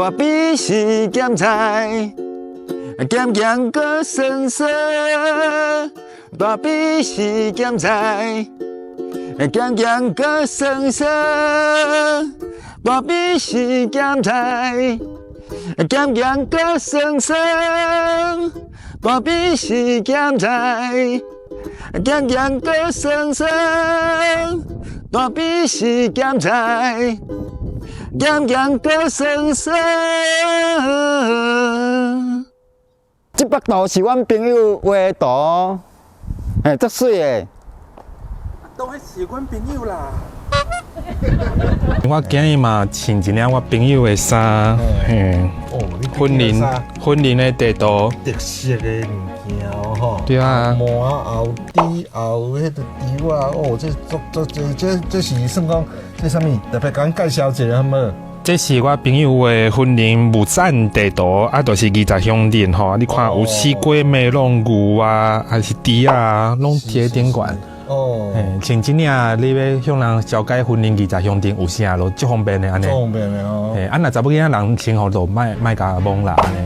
大比是咸菜，咸咸个酸酸。大比是咸菜，咸咸个酸酸。大比是咸菜，咸咸个酸酸。大比是咸菜，咸咸个酸酸。大比是咸菜。咸咸个酸酸，这幅图是阮朋友画的图，足水的。都迄是阮朋友啦。我今日嘛穿一领我朋友的衫，婚礼的地图，特色的物件哦吼。对啊。毛后底后迄个猪啊，哦，这是算讲这啥物？特别讲介绍一下好无？这是我朋友的婚礼木栈地图，啊，就是20乡镇吼，你看有四龟妹、弄牛啊，还是猪啊，拢伫顶管。哦，像真领你要向人交代婚姻20乡镇有啥咯，足方便的安尼。足方便的哦。啊，若查某囡仔人生活就卖甲懵啦安尼。